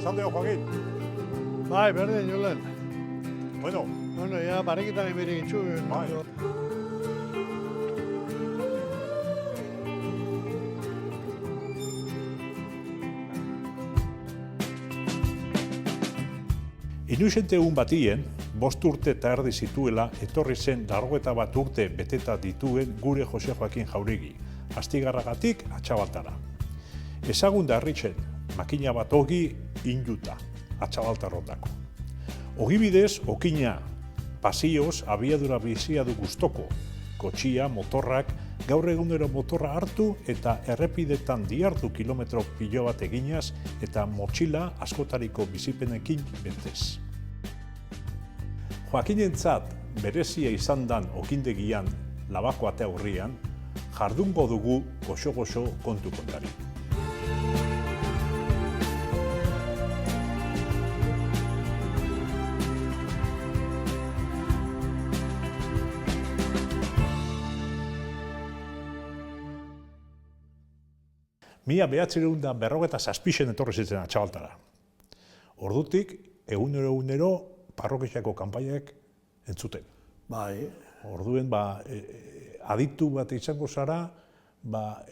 Zalde Joaquín. Bai, berdin, Julen. Bueno, Bueno, ja, barekitan ebiri gitzu. bai. Inusente egun batien, 5 urte eta erdi zituela, etorri zen 81 urte beteta dituen gure Jose Joaquin Jauregi, Astigarragatik Atxabaltara. Ezagun da harritzen, makina bat ogi injuta, Atxabaltarrotako. Ogibidez, okina, pasioz, abiadura bizia du gustoko, kotxia, motorrak, gaur egunero motorra hartu eta errepidetan dihartu kilometro pilo bat eginaz eta motxila askotariko bizipenekin betez. Joakinentzat berezia izan dan okindegian, labako ate aurrian, jardungo dugu goxo-goxo kontu kontari. Mila 1957 etorri zitzen Atxabaltara. Ordutik, egunero parrokiako kanpaiak entzuten. Bai. Orduen, aditu bat izango zara,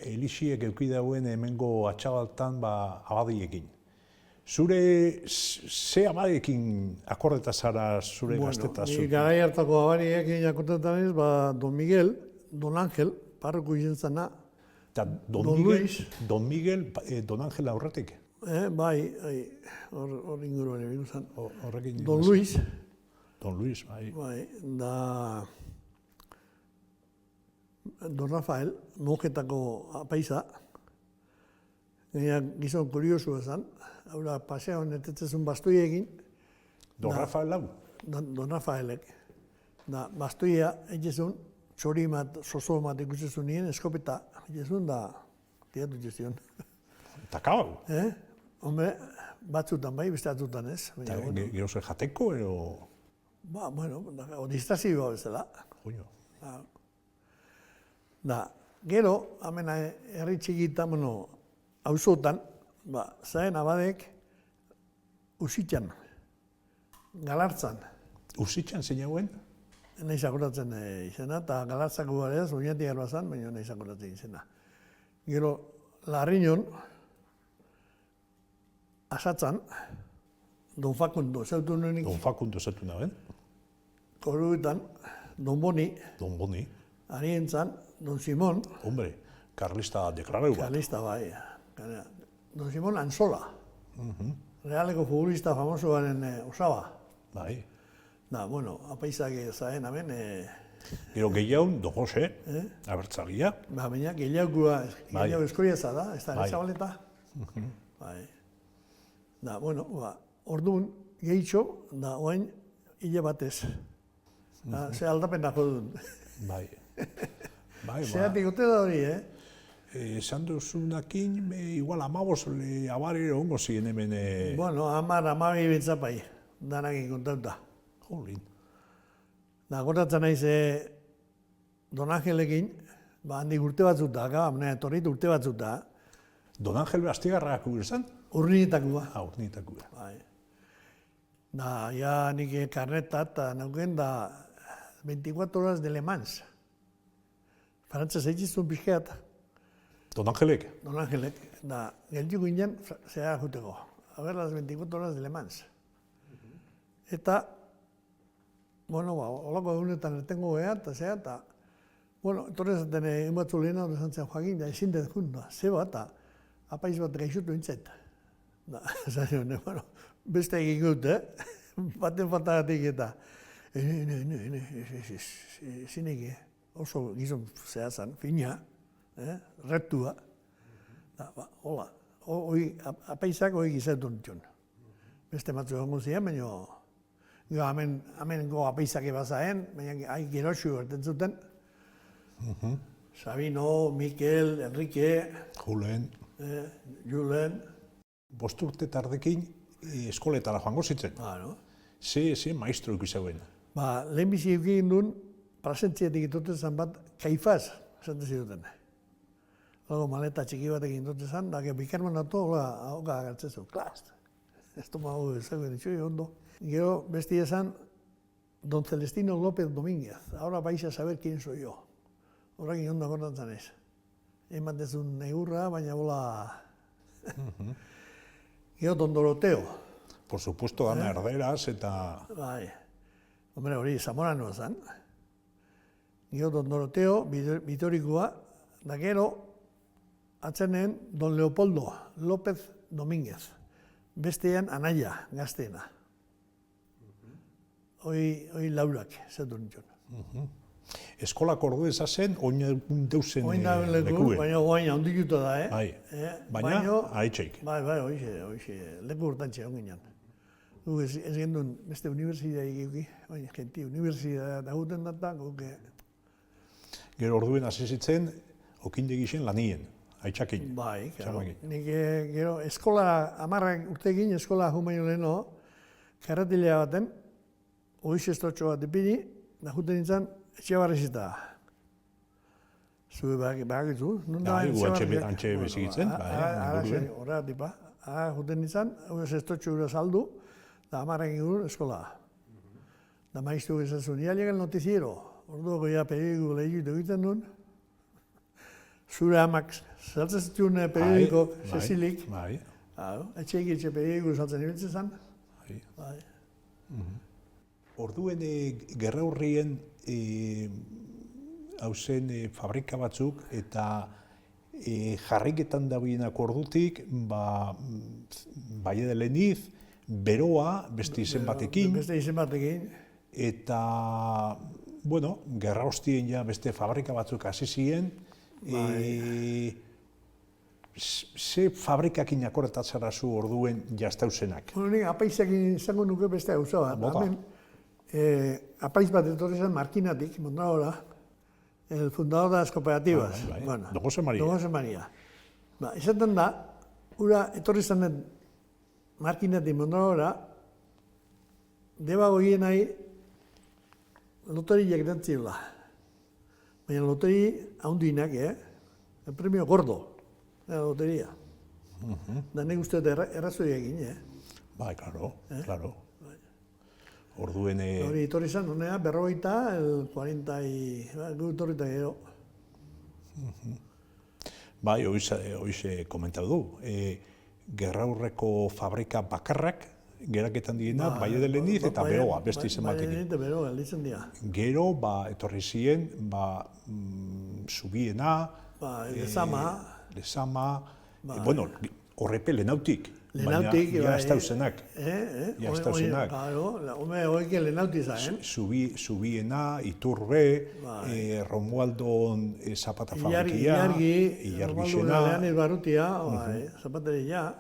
elixiek eduki dauen hemengo Atxabaltan abadiekin. Zure, ze abadiekin akordeta zara zure gazteta? Bueno, garai hartako abadiekin jakotetan ez, Don Miguel, Don Ángel, parroko izan zena, Don Luis. Don Miguel, Don Ángel aurretik? Bai, hor inguruan egin zen. Don Luis. Don Luis, bai. Bai, da Don Rafael, monjetako apaisa, gizon kuriosu esan, hau da, pasea honetetzezun bastoi egin. Don Rafael lau? Don Rafaelek. Da, bastoia egizun, txori bat, soso bat ikutzezun nien, eskopeta egizun, da, tiratu egizun. Eta kau? Hombre, batzutan bai, beste batzutan ez. Gero zer jateko, ero? Bueno, distrazioa bezala. Joño. Da, gero, hemen herri txikita, auzotan, zahen abadek, Usitxan, Galartzan. Usitxan zein hauen? Nahiz akoratzen izena, eta Galartzako gara ez, oinatik erbazan, baina nahiz akoratzen izena. Gero, Larriñon, Asatzan, Don Facundo, zautu nuenik. Don Facundo zautu nuen. Koruetan, Don Boni. Don Boni. Arientzan, Don Simón. Hombre, karlista deklarau bat. Karlista, bai. Don Simón Anzola. Realeko futbolista famosoaren osaba. Bai. Da, bueno, apaizak zahen hemen. Gero gehiagun, Don Jose, abertzalia. Baina gehiago eskoriaza da, ez da, Zabaleta. Bai. Da, bueno, orduan gehitxo, da, oain, hile batez. Ze aldapena jodun. Bai. Zeatik ote da hori, Esan duzunakin, igual 15 abarero ongo ziren hemen... Bueno, 10 bitzapai, danakin kontauta. Jolin. Da, gotatzen naiz, Don Angelekin, handik urte batzuta, etorrit urte batzuta. Don Angel Astigarragak izan? Urnietakoa. Urnietakoa. Bai. Da, ja nik karneta eta nauken da 24 horas de Le Mans. Frantzaz egizun pixkeat. Don Angelek? Don Angelek. Da, geldiuk ginen, zera juteko. A ver, las 24 horas de Le Mans. Eta, bueno, holako egunetan ertengo geha, eta zera, eta, bueno, etorrez zaten egin batzu lehena, hori zantzen Joaquin, da, ezin dut junda, zeba, eta apaiz bat gaixutu nintzet. Da, zan, bueno, beste egin gut, baten faltagatik eta, zinek, oso gizon zehazan, fina, reptua, da, hola, apaizak hori gizatu nintzen. Beste batzu egongo ziren, baina, hemen go apaizak ebazaen, baina geroxu erten zuten. Sabino, Mikel, Enrique, Julen. Julen. 5 urte tardekin eskoletara joango zitzen. No? Ze maestro ikuseuen? Lehenbizi egin duen, presentziatik itoten zen bat, Kaifaz, esaten ziduten. Lago maleta txiki bat egin dute zen, da bikarman datu, hola, agartzen zuen, klast. estomago ezagun ditxo, ondo. Gero, besti esan, Don Celestino López Domínguez. Ahora vais a saber quién soy yo. Horrekin ondo akordatzen ez. Ematezun egurra, baina bola... Gero, Don Doroteo. Por supuesto, Ana Herderas eta... Bai. Hombre, hori, Zamoranoa zen. Gero, Don Doroteo, bitorikoa, da gero, atzenen Don Leopoldo López Domínguez. Bestean anaia, gazteena. Hoi laurak, zatu nintzen. Eskolak ordu ezazen, oin deusen leku, baina oain handikuta da, Bai, baina haitxeik. Bai, hoxe, leku urtantxe hon ginen. Ez gendun beste unibertsitatea egiuki, baina genti unibertsitatea daguten data, guke... Gero orduen hasi zitzen, okindegi zen lanien, haitxakin. Bai, claro. Nik gero eskola, 10 urtekin eskola jumaino leheno, karratilea baten, hoiz estotxo bat ipini, da juten nintzen, etxebarrizita. Zue bakitzu. Gu antxe bezigitzen, inguruen. Horra tipa. Juten nintzen, hoiz estotxo gura saldu, da 10 ingurun eskola. Da maiztu gezazun, ya llega el noticiero. Orduko ya periodiko lehitu egiten duen. Zure amak saltzen zituen periodiko Cecilik. Etxeik etxe periodiko saltzen ibiltzen zen. Orduen gerraurrien hauzen fabrika batzuk eta jarriketan dagoenak ordutik, Baie de Leniz, beroa, beste izen batekin. Beste izen batekin. Eta, bueno, gerra hostien ja beste fabrika batzuk hasi ziren. Ze fabrikakin akorretatzara zu orduen jaztauzenak? Nik apaizakin izango nuke beste gauza bat. Apaiz bat etorri zen Markinatik, Mondragora, el fundador de las cooperativas. Don Jose Maria. Don Jose Maria. Izaten da, ura etorri zen Markinatik, Mondragora, deba goien nahi loteriak dantziola. Baina loteri haundinak, el premio gordo, la loteria. Da nik uste errazoi egin, Bai, claro. Orduen... Hori etorri zen, honea, 40, el 40 gu etorri eta gero. Bai, hoize komentatu du. Gerraurreko fabrika bakarrak, geraketan diena, Baie de Leniz eta beroa, beste izen batekin. Baie de Leniz eta beroa, elitzen dira. Gero, etorri ziren, Zubiena, Lezama, bueno, horrepe Lenautik. Baina, ja ez dauzenak. Ja ez dauzenak. Home, hoike Lenauti zaen. Zubiena, Iturbe, Romualdon Zapata Fabrikia, Ilargixena, Romualdo Barrutia, Zapateria.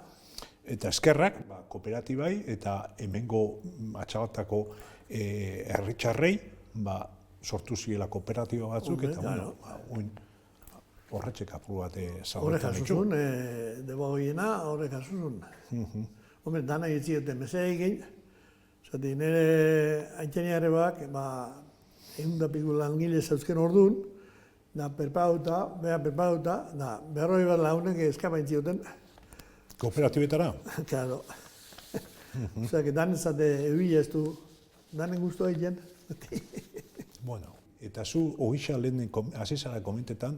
Eta eskerrak, kooperatibai eta hemengo atxabatako herritxarrei sortu ziela kooperatiba batzuk, eta horretxek apur bat zaudetan ditu. Horrek jasuzun, deba goiena, horrek jasuzun. Hombre, dana egitzioten mesea egin, zati nire aintxeniare bak, egundapiko langile zauzken orduan, da perpauta, da berroi bat launek eskapa entzioten. Kooperatibetara? Claro. Osea, que dan zate ebila ez du, danen guztua egin. Bueno. Eta zu, hogixa lehen hasi zara komentetan,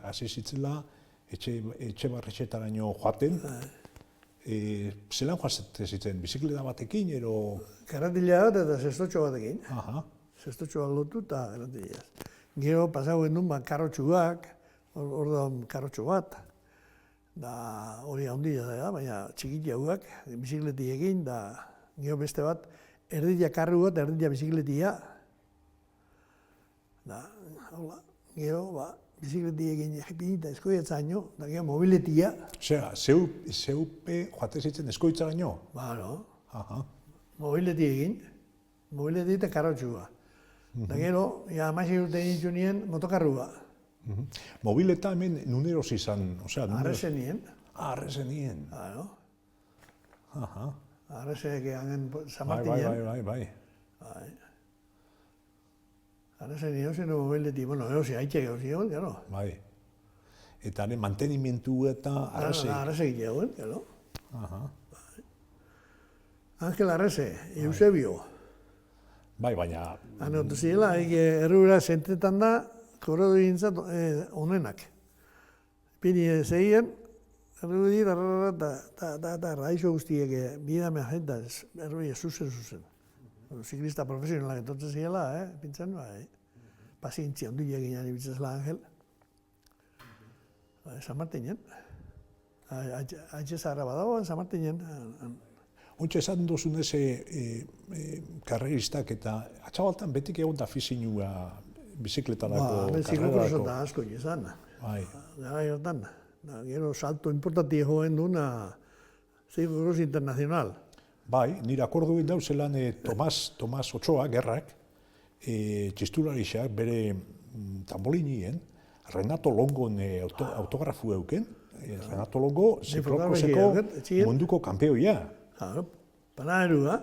hasi zitzela etxe barretxetaraino joaten. Zelan joazte zitzen, bizikleta batekin, ero... Karratilea bat eta zestotxo batekin. Zestotxo bat lotu eta karratilea. Gero pasau gendun karrotxuak, orduan karrotxo bat. Da hori handia da, baina txikitia guak, bizikleti egin, da gero beste bat, erditia karru bat, erditia bizikletia. Da, hola, gero, bizikleti egin eta eskoiatzaraino, da gero mobiletia. Osea, zeupe joate zitzen eskoiatzaraino? Baro. Mobileti egin, mobileti eta karrotxua. Da gero, amaixi urte egin nien motokarrua. Mobileta hemen nuneroz izan, osea... Arrezen nien. Arrezen. Baro. Arrezenek egin zamartinen. Bai. Arrezen nien zen mobileti, bueno, erosi, haitxek erosi egon, gero. Bai. Eta mantenimentu eta arrezek. Arrezek egon, gero. Ángel Arrese, Eusebio. Bai, baina... Hane, zirela, errura zentetan da, korredo egintzat onenak. Pini zeien, errudi, eta raixo guztiek bidame agenda, errudi, zuzen. Ziklista profesionalak entonces zirela, pintzen, pazientzia ondu eginan ibitzazela Ángel. San Martinen. Haitxe zaharra badago, San Martinen. Ontsa esan duzun karreristak eta Atxabaltan betik egon da afizinua bizikletarako, karrerako. Ba, asko izan. Bai. Gara hortan. Gero salto importanti joen duna Zirkuros Internacional. Bai, nire akordu egin dauzelan Tomas Otsoa, gerrak, txisturarixak bere tambolinien, Renato Longon autografu euken. Renato Longo ziklokroseko munduko kanpeoia. Panaderua.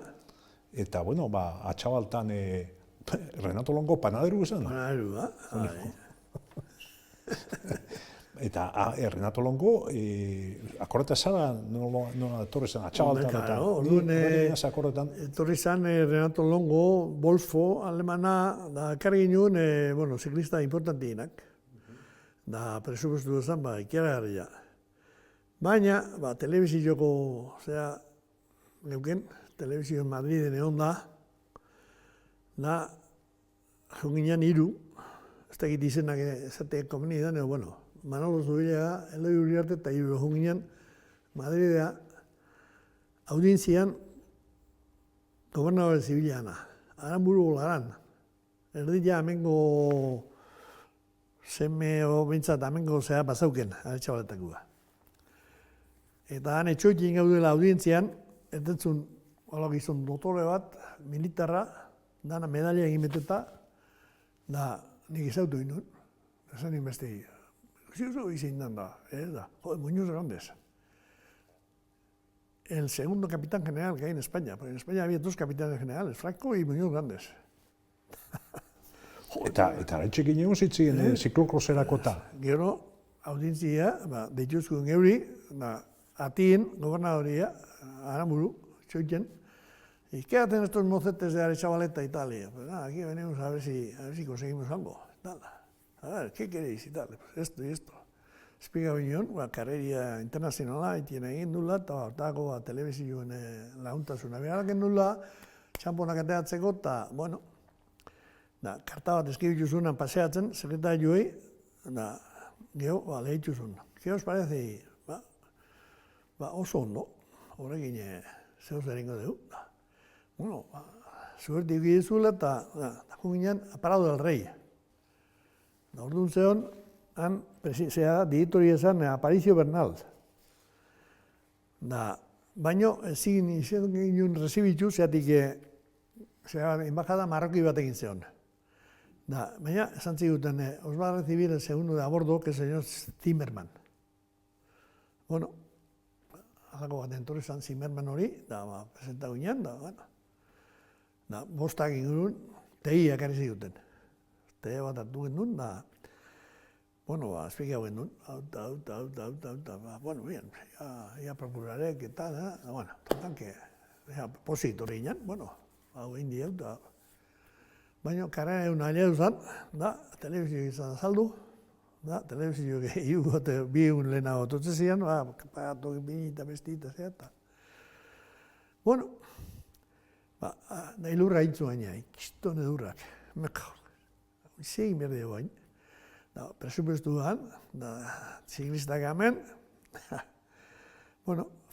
Eta, bueno, Atxabaltan Renato Longo panaderu esan. Panaderua. Eta Renato Longo, akorreta zara, nola etorri zen, Atxabaltan eta... Orduan, etorri zen Renato Longo, Wolfo, alemana, da ekarri nuen, ziklista importantienak. Da presupuestu zen, ikeragarria. Baina, telebizioko, neuken, telebizio Madriden egon da, jonginean 3, ez dakit izenak ezateak komeni da, Manolo Zubillaga, Eloi Uriarte eta 3 jonginean Madridea audientzian gobernadore zibilana, Aramburu Olaran, erdila amengo zeme o bintzat amengo bazauken, Atxabaletakoa. Eta han etxoikin gaudela audientzian, ententzun, gizon dotore bat, militarra, dana medalia egin beteta, da nik izautu ginen, esan inbeste, ziuzo izin da, Muñoz Grandes. El segundo capitán general que hay en España, porque en España había 2 capitanes generales, Franco y Muñoz Grandes. Eta etxekin egon zitzien ziklokrozerako eta. Gero, audientzia, deituzkuen geuri, atien, gobernadoria, Aramburu, txoiten, y ¿qué hacen estos mocetes de Arechavaleta y tal? Aquí venimos a ver si conseguimos algo. A ver, ¿qué queréis y tal? Pues esto y esto. Espiga bineon, karreria internazionala, itien egin dula, eta hortako telebizioen laguntasuna beharaken dula, txamponak ateatzeko, eta, karta bat eskibitu zunan paseatzen, sekretarioei, eta geho, lehitu zuen. ¿Qué os parece? Oso ondo, horrekin zeu zeringo dugu. Suerte egizula eta junginean Aparado del Rey. Orduan zeon, han dietoria esan Aparicio Bernal. Baina ezin izan ginen rezibitu, zeatik embajada marroki bat egin zeon. Baina esan ziguten, os va a recibir el segundo de a bordo, que es el señor Zimmerman. Alako bat entorri zan Zimmerman hori, presenta guinean, bostak ingurun, tehi ekarri ziguten. Tehi bat hartu gendun, espiki hau gendun, bien, ya procuraré, que tal, total, que posit hori ginen, hau indi hau, baina karrera egun ailea duzan, telebizio izan azaldu, telebizio igu bi egun lehenago totzezian, pagatu bini eta besti eta zehata. Da ilurra hitzu baina, ikiston edurrak, izegin berde guain. Presupuestu duan, ziklistak hemen,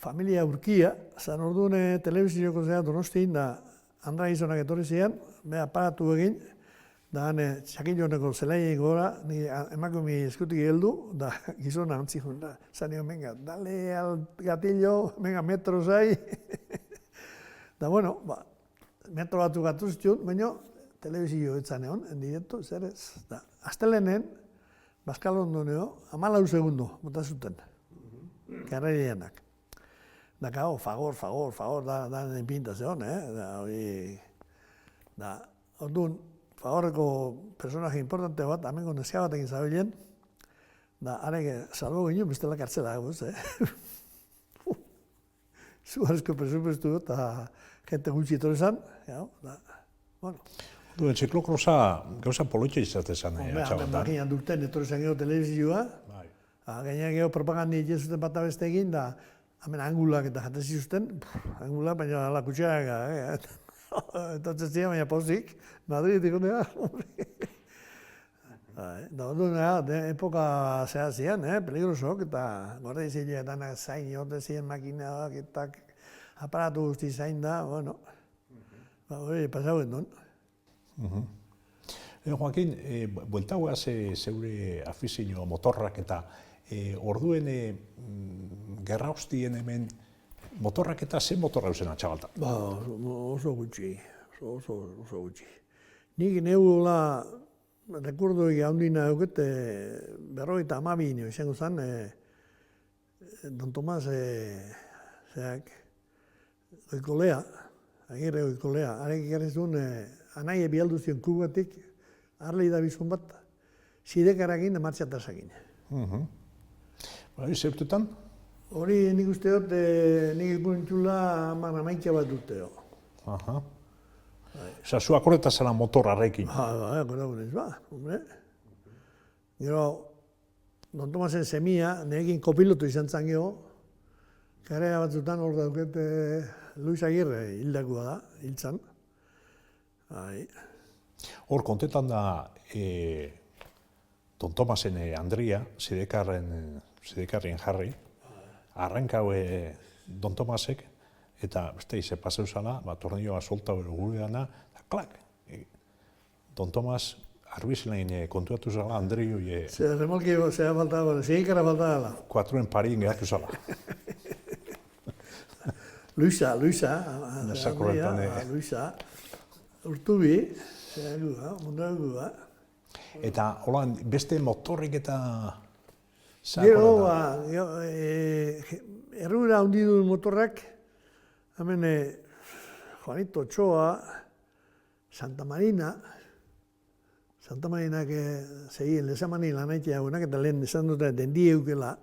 familia Urkia, zan orduan telebizioko zera Donostin, Andra gizonak etorri zian, beha pagatu egin, da txakiloneko zelaiek gora, emakume eskutik heldu, da gizona antzikun, zanio, venga, dale al gatillo, venga, metro zai. Da, metro batzuk gatu zituen, baina telebizio etzan egon, en directo, zer ez. Aztelenen, Baskalondoneo, 14 segundo, bota zuten, karrerianak. Da, kao, fagor, da pinta zeon, da, orduan, fagorreko personaje importante bat, amengo neska batekin zabilen, da, areke, salbo ginen, bestela kartzela, zuharezko presupuestu eta jente gutxi etorri zan, bueno. Duen, ziklokrosa gauza polotxe izate zen, Hemen makinan duten etorri zan gero telebizioa, gaina gero propagandi egin bat abeste egin, da hemen angulak eta jate zizuten, angulak baina ala kutxeak, eta ziren baina pozik, Madrid ikonea, da epoka zehar ziren, peligrosok, eta gorde ziletan zain jote ziren makinak eta aparatu guzti zain da, bueno, hori pasauen duen. Joaquin, buelta guaz zeure afizio motorrak eta orduen gerra hostien hemen motorrak eta ze motorra eusen atxabalta? Oso gutxi, oso gutxi. Nik neugula, rekurdo handina eukete, 52 nio izango zen, Don Tomas, Goikolea, Agirre Goikolea, harek ikarri zuen, anaie bialdu zion Kubatik, arlei da bizkon bat, sidekarakin da martxatasakin. Hori, zeurtetan? Hori nik uste dut, nik ikuntxula amaika bat dute. Osa, zu akoreta zela motor arrekin? Akoreta gunez, hombre. Gero, Don Tomasen semia, nerekin kopilotu izan zan geho, karera batzutan hor dauket Luis Agirre hildakoa da, hiltzan. Hor, kontetan da Don Tomasen Andria, zidekarrien jarri, arrankau Don Tomasek, eta beste ize paseu zala, tornilloa solta hori gureana, eta klak! Don Tomas arbizilein kontuatu zala, Andrio... Remolki zera faltaba, zigikara faltaba. 4 parin geratu zala. Luisa, Urtubi, munduagua. Eta, holan, beste motorrik eta... Gero, errura handi duen motorrak, hemen Juanito Ochoa, Santa Marinak zegien lezamani lanaitea egunak, eta lehen esan dute dendi eukela,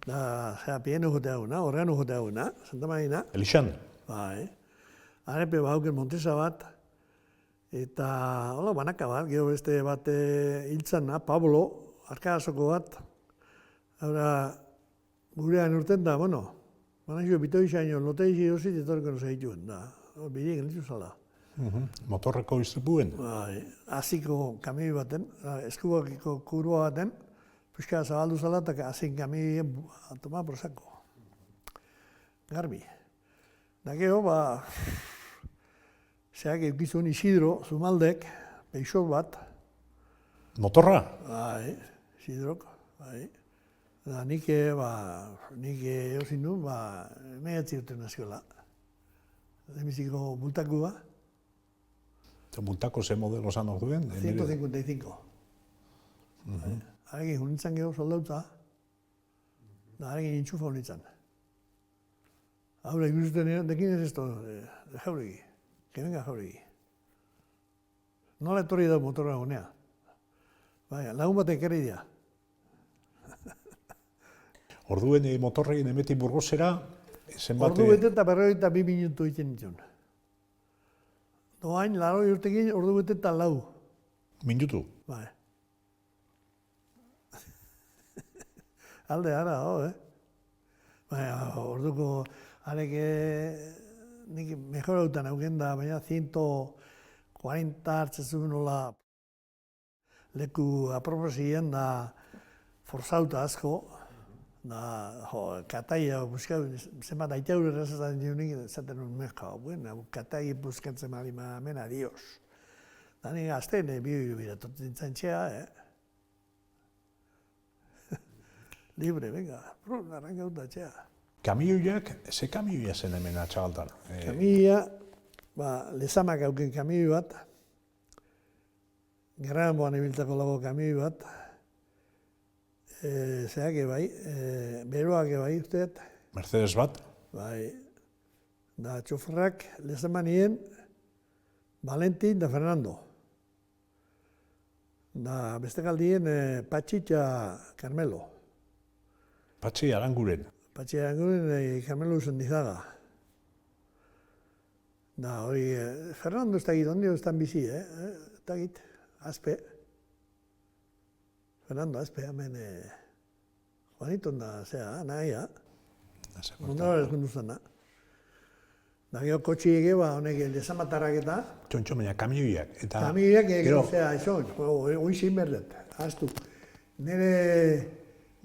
da pieno jote eguna, organo jote eguna, Santa Marina. Elixan? Bai. Arepe bauken Montesa bat, eta hola banaka bat, gero beste bat hiltzana, Pablo, Arkadazoko bat, gurean urten da, bueno, banakio bitoi zaino, loteizi dozit, etorriko no zehituen, da, bidien gelitzu zala. Motorreko iztripuen? Bai, aziko kamioi baten, eskubakiko kurua baten, puska zabaldu zala, eta azin kamioi atoma prosako. Garbi. Da gero, zeak eukizun Isidro, Zumaldek, peixot bat. Motorra? Bai, Isidrok, bai. Da nik eusin du, mehatzi urte naziola. Demiziko bultakua. Eta bultako ze modelo zan orduen? 155. Harekin junintzan gero soldautza, da harekin intxufa honitzan. Haura, ikusuten dekin ez esto, de jauregi, que venga jauregi. Nola etorri da motorra gonea. Baina, lagun batek ere idea. Orduen motorrekin emeti Burgosera, zenbate... Ordu bete eta 42 minutu egiten nintzen. Doain, 80 urtekin, ordu bete eta 4. Minutu? Bai. Alde ara, Baina, orduko, areke, nik mejorautan hauken da, baina 140 hartzezun nola leku aproposien da forzauta asko, da, kataia buskau, zenbat aitaur errazatzen dionik, zaten un mezka, bueno, katai buskatzen malima, hemen adios. Da nik azten, bioi biratotzen txea, libre, venga, arrankauta txea. Kamioiak, ze kamioia zen hemen atxabaltan? Kamioia, lezamak hauken kamioi bat, Gerranboan ibiltako lago kamioi bat, zeake bai, beroak bai usteet. Mercedes bat? Bai, da txoferrak lezamanien Valentin da Fernando. Da beste galdien Patxi eta Carmelo. Patxi Aranguren. Patxi Aranguren Carmelo Usendizaga. Da, hori, Fernando ez dakit, ondio ez bizi, ez dakit, Azpe. Fernando Azpe, hemen, Juaniton da, zera, nahia. Mundara ez gunduzan da. Da, gero kotxi ege, honek, desamatarrak eta. Txontxo, baina kamioiak. Kamioiak ege, zera, izan, hoi berdet, aztu. Nire...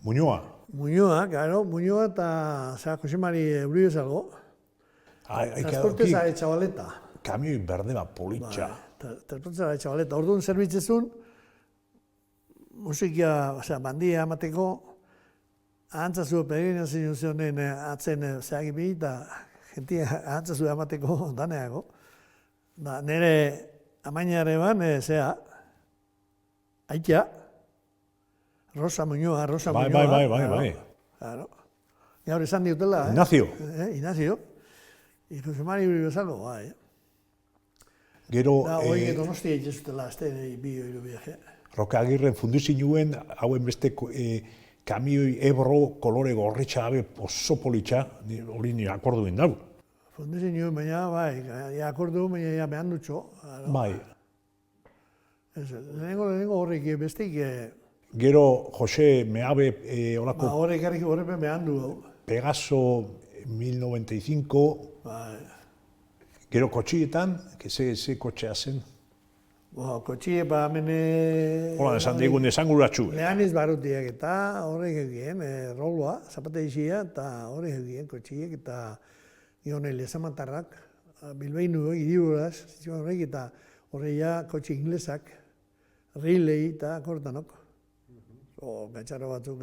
Muñoa, claro, Muñoa eta, zera, Josemari Eurio zago. Transporte zara etxabaleta. Kamioi berde bat, politxa. Transporte zara etxabaleta. Orduan zerbitzezun, musikia, bandia amateko, ahantzazu peregrinazio zionen atzen zehagipi, eta jentia ahantzazu amateko daneago. Nire amainare ban, aitea, Rosa Muñoa. Bai. Gaur esan diutela, Ignacio. Josemari bezalo, bai. Gero... Hoi Donostia itxezutela, bi viaje. Roka Agirren fundizinuen, hauen beste kamioi Ebro kolore gorritxa gabe oso politxa, hori nire akorduen dago. Fundizinuen, baina, bai, akordu, baina behan dutxo. Bai. Lehenengo horrek bestik... Gero Jose Meabe horako... Horrek behan du. Pegaso 1095... Bai. Gero kotxietan, ze kotxea zen? Kotxie, hemen... Hola, esan digun esanguratxu. Leaniz barutiak eta horrek egien, rolloa, zapateixia, eta horrek egien kotxiek, eta gionei lezamatarrak, Bilbainu, Iriburaz, horrek, eta horreia kotxi inglesak, Riley eta kortanok. Gatxaro batzuk,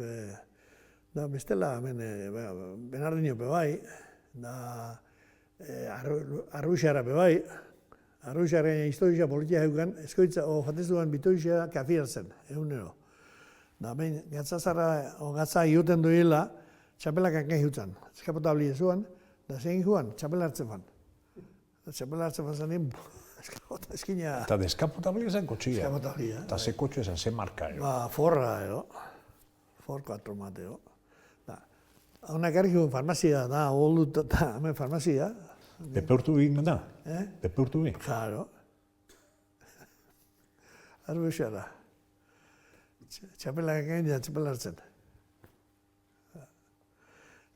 bestela, Benardino bai, Arruixara bai, Arruixaren historia politia heugan, eskoitza, jatezuan bitoizia kafiatzen, egunero. Gatzazara, gatza iuten duela, txapelak hanken hiutzen, eskapotabli ezuan, da zein joan, txapela hartzen fan. Txapela hartzen fan zanen, eskina... Eta deskapotabli zen kotxia? Eskapotablia. Eta ze kotxia zen, ze marka, Forra, Ford 4 mateo. Honak ergin farmazia da, holdut eta hemen farmazia. Pepe urtu egin da? Pepe urtu egin? Claro. Arruixara. Txapela egin ja, txapela hartzen.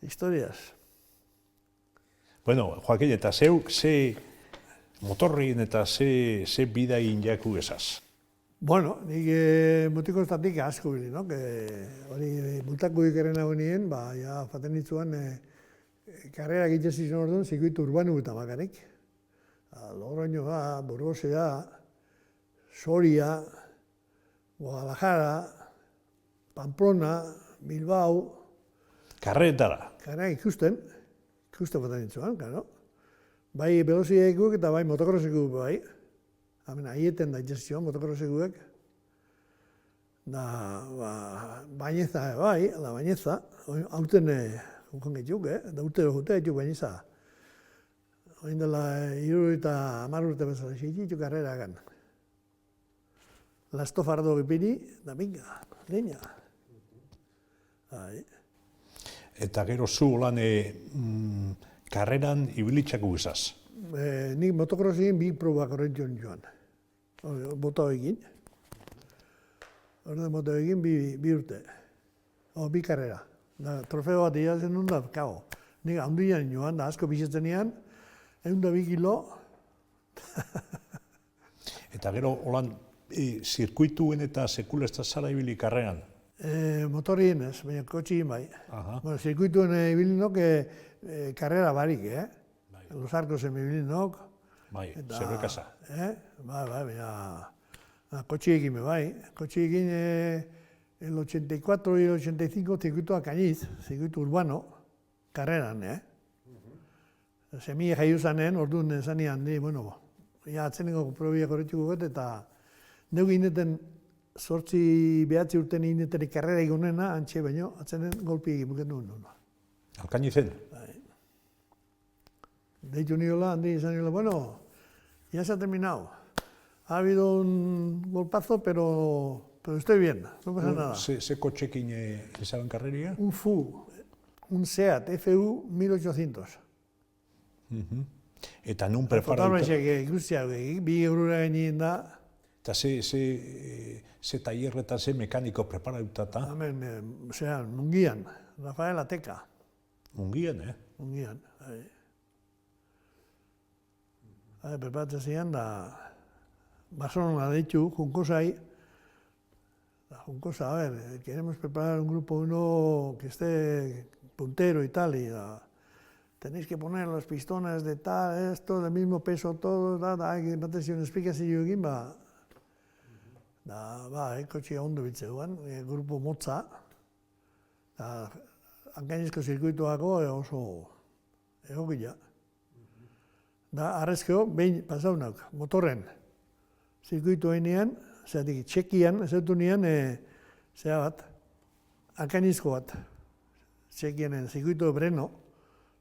Historias. Bueno, Joaquin, eta zeuk, ze motorrin eta ze bidain jaku esaz? Bueno, nik mutikostatik asko bili, no? Hori multako ikeren hau nien, ja, faten ditzuan, karrera egiten zizun orduan, zirkuitu urbanu eta bakarik. Logroñoa, Burgosea, Soria, Guadalajara, Pamplona, Bilbao. Karretara? Karrera ikusten faten ditzuan, karo. Bai veloziaikuek eta bai motokrosikuek bai. Hemen aieten da itxezioan, motokrosikuek. Baineza, bai, la baineza. Hauten ukon gehiuk, da urtero jute gehiuk baineza. Oin dela 30 urte bezala xeititu karrera egan. Lastofardo bipini, da binga, leña. Eta gero zu lan karreran ibilitzako izaz? Nik motokrosin bi probak horretion joan. Bota egin. Horren bota egin bi urte. Bi karrera. Trofeo bat irazen duen da, kago. Nik handian joan, da asko bizitzen ean, 102 kilo. Eta gero, holan, zirkuituen eta sekulesta zara ibili karreran? Motorien ez, baina kotxien bai. Zirkuituen ibili nok, karrera barik, Los Arcosen ibili nok. Bai, zerbekasa. Bai, baina kotxiekin bai. Kotxiekin el 84 y el 85 circuito a Cañiz, circuito urbano, karreran, Semilla jaiu zanen, orduan zanean, bueno, ja atzeneko probiak horretuko got, eta neuk indeten 8-9 urten indeterik karrera egonena, antxe baino, atzenen golpi egin buket nuen. Alcañizen? Deitu niola, handi izan niola, bueno, ya se ha terminado. Ha habido un golpazo, pero estoy bien, no pasa nada. ¿Se kotxekin izaben karreria? Un FU, un SEAT FU 1800. Eta nun preparatuta? Fotografiak ikustiak, 2 eurora gainien da. Eta ze tailerretan, ze mekaniko preparatuta? Hemen, Mungian, Rafael Ateka. Mungian, Mungian, preparatzen zian, da Barcelona ditu, Juncosai. Juncosa, a ver, queremos preparar un grupo uno que esté puntero y tal, y tenéis que poner los pistones de tal, esto, del mismo peso, todo, hay que meterse una explicación egin, kotxea ondo bitzegoan, grupo motza, hankainezko zirkuituako oso egokia. Arrezkeo, behin pasaunak, motorren, zirkuitu hainean, zeratik, Txekian, ez dut nian, hankainezko bat, Txekianen, zirkuito Breno,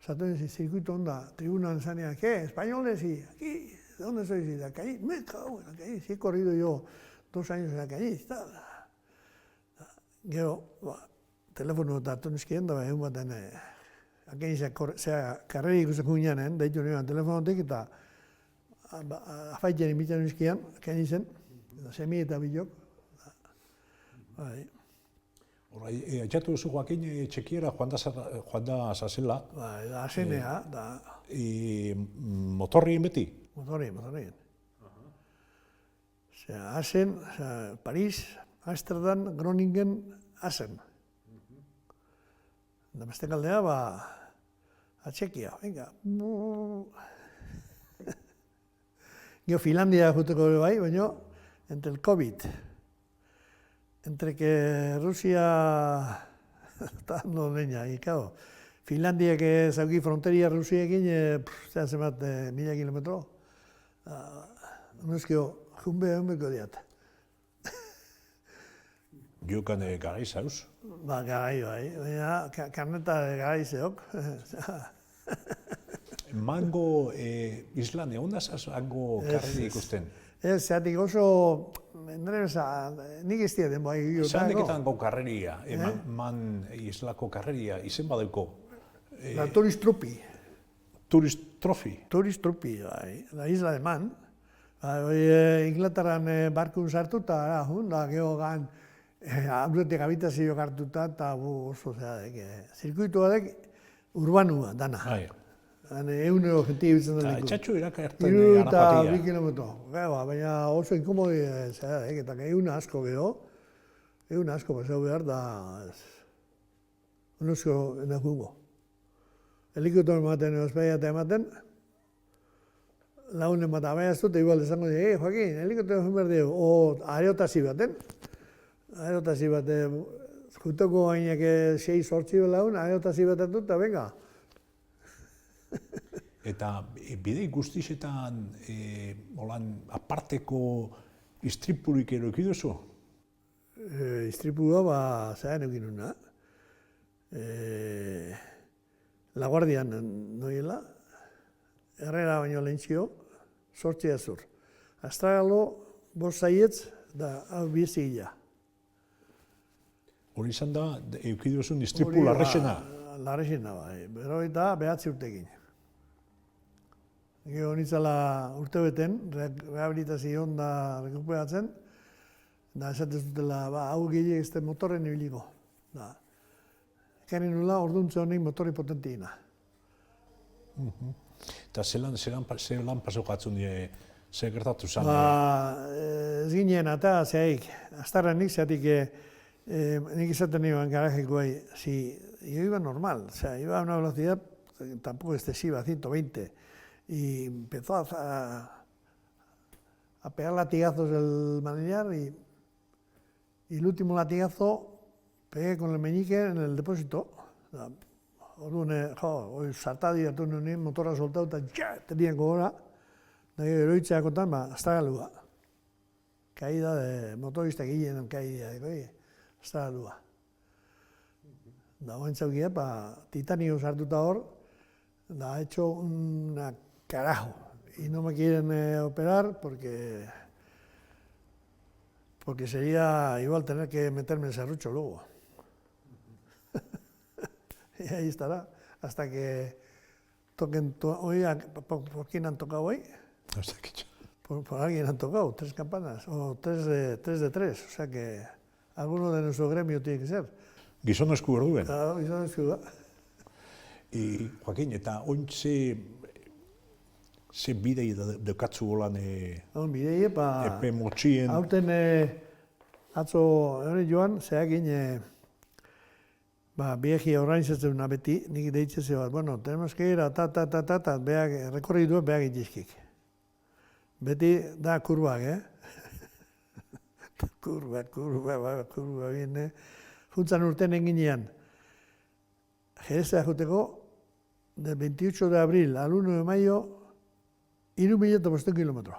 zatu nien, zirkuito onda, tribunan zanean, españoles, aquí, ¿de dónde sois? De Alcañiz, me cago en Alcañiz, he corrido yo 2 años en Alcañiz, tal. Gero, telefono eta tonizkien, da egun baten, Alcañizak, karreri ikusten guinean, daitu nian telefonotik, eta afaitien imitzen nizkian, Alcañizen, semi eta bilok. Aitzatu duzu Joakin Txekiera joan da zazela. Da asenea, da... Motorrien beti? Motorrien. Asen, Paris, Amsterdam, Groningen, Asen. Da beste kaldea, a Txekia, venga. Gero Finlandia juteko bai, baina entre el COVID, entre que Rusia está no leña, y claro, Finlandia que zauki fronteria Rusiekin, zenbat 1000 kilometro, nuzkio, junbeko diat. Jokan garaiz, hauz? Garai, baina karneta garaizeok. Mango islan, egon da zaz hango karreri ikusten? Ez, zeatik oso, nik ez dira denboa egio. Zahandeketan hango karreria, man islako karreria, izen badauko? La Tourist Trupi. Tourist Trophy? Tourist Trupi, la isla de Man. Inglaterran barkun sartu eta gero gan aurretik habitazioak hartuta eta oso zirkuitu badek urbanua dana. Egunero jentia ibitzen da liku. Txatxo irakartzen Arapatia. 2 kilometro. Baina oso inkomodi eta egun asko gero. Egun asko pasau behar da... Unuzko enakungo. Helikoptero ematen, ospaia eta ematen. Launen bat abaiaztu eta igual esango dira, Joaquin, helikoptero egin behar dugu. O aerotasi baten. Aerotasi baten, jutoko gainak 6-8 laun, aerotasi baten dut, eta venga. Eta bide guztietan aparteko istripurik eroki duzu? Istripua, zean eukin nuna. Laguardian noiela, Herrera baino lehentxio, 8 azur. Astragalo, 5 zaietz, da hau bizigila. Hori izan da, euki duzun istripu larrexena? Larrexena, bero eta 9 urtekin. Gero nitzala urtebeten, rehabilitazioan da rekuperatzen, da esatez dutela, hau gehiago ez motorren ibiliko. Ekarri nula, orduntze honek motorri potentiena. Eta zelan pasokatzen die, ze gertatu zen? Ez ginen, eta zehaik, aztarrenik zehatik, nik izaten nioan garajekoai, iba normal, o sea, iba a una velocidad tampoco excesiva, 120, y empezó a pegar latigazos el manillar y el último latigazo pegué con el meñique en el depósito. Orduan, sartadi hartu nuen, motorra soltau eta tenían gogora, da eroitzeakotan, astagalua. Caída de motorista gehien caída, astagalua. Da oentzaukia, titanio sartuta hor, da ha hecho una carajo. Y no me quieren operar porque sería igual tener que meterme en serrucho luego. Y ahí estará, hasta que Oiak, ¿por quién han tocado hoy? Ez dakit. Por alguien han tocado, 3 campanas, o 3 de 3, o sea que alguno de nuestro gremio tiene que ser. Gizonezku orduen. Claro, gizonezku da. Joaquin, eta oin ze bidei dekatzu holan Bidei, epe motxien. Hauten atzo hori joan, zeakin biegia organizatzen beti, nik deitze ze bat, bueno, tenemos que ir a beak, rekorridua beak itizkik. Beti da kurbak, kurba, bien, juntzan urten enginean. Jerezea juteko, del 28 de abril al 1 de mayo, 3.500 kilometro.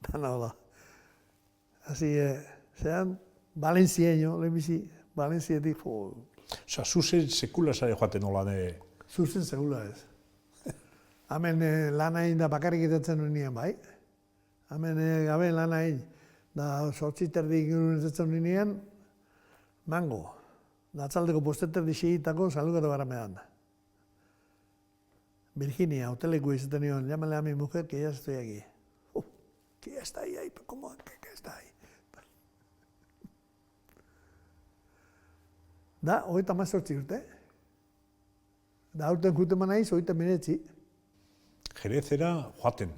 Dana hola. Así, zean, Valentziaino, lehenbizi, Valentziatik, Osa, zuzen sekula zare joaten holan. Zuzen segula ez. Hemen lan hain da bakarrik etatzen nuen bai. Hemen gabe lan hain, da 8:30 ingurun etatzen nuen, mango. Da atzaldeko 5:30 xeitako salugatu gara medan. Virginia, hoteleku izaten nion, llámale a mi mujer que ya estoy aquí. Que ya está ahí, ¿cómo que está ahí? Da, 38 urte. Da, aurten juten naiz, 39. Jerezera joaten.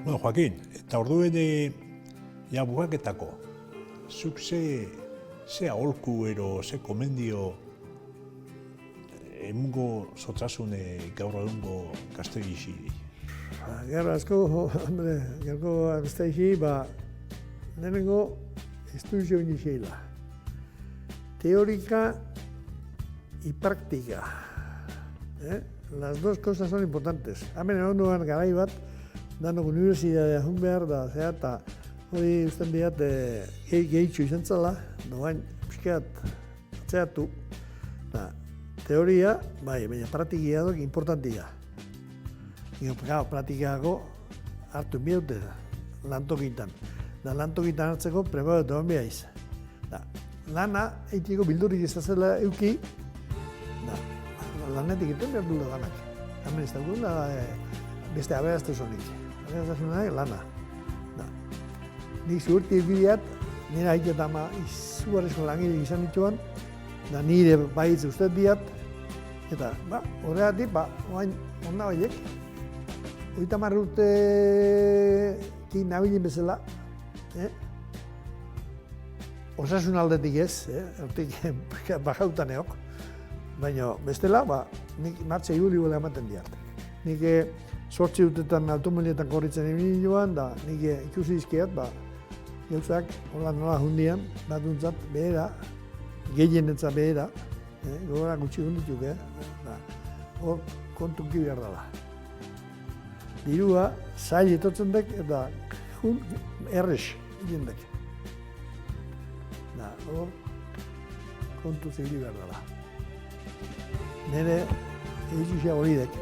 Bueno, Joaquin, eta orduen ja bukaketako, zuk ze aholku ero, ze komendio emungo zotzasune gaur egungo gaztegixi? Gero asko, hombre, gero gaztegixi, lehenengo estudioa inixeila. Teórica y práctica. Las dos cosas son importantes. Hemen egon duan garai bat, danok unibertsitatea jun behar da, eta hori usten diat gehitxu izan zela, doain pixkat atzeatu. Teoria, bai, baina praktikia dok importantia. Praktikako hartu bihaute lantokitan. Da lantokitan hartzeko preparatu egon behaiz. Lana, eitiko bildurik ez zela euki, lanetik iten behar du da lanak. Hemen ez dagoen da beste aberaztasonik. Aberaztasunak lana. Nik zuhurti bideat, nire haitet ama izugarrizko langile izan dituan, da nire baitz ustez diat, eta horregatik, oain onna baiek, 30 urtekin nabilin bezala, osasun aldetik ez, hortik bajautan eok, baina bestela, nik martxe Juliola ematen diat. Nik 8 urtetan automobiletan korritzen egin joan, da nik ikusi izkiat, gauzak, hola nola jundian, batuntzat behera, gehienetzat behera, gogora gutxi jundituk, hor kontuki behar dela. Dirua, zail etotzen dek, eta errex jendek. Hor, kontu zibili behar dela. Nire egitxia hori dek,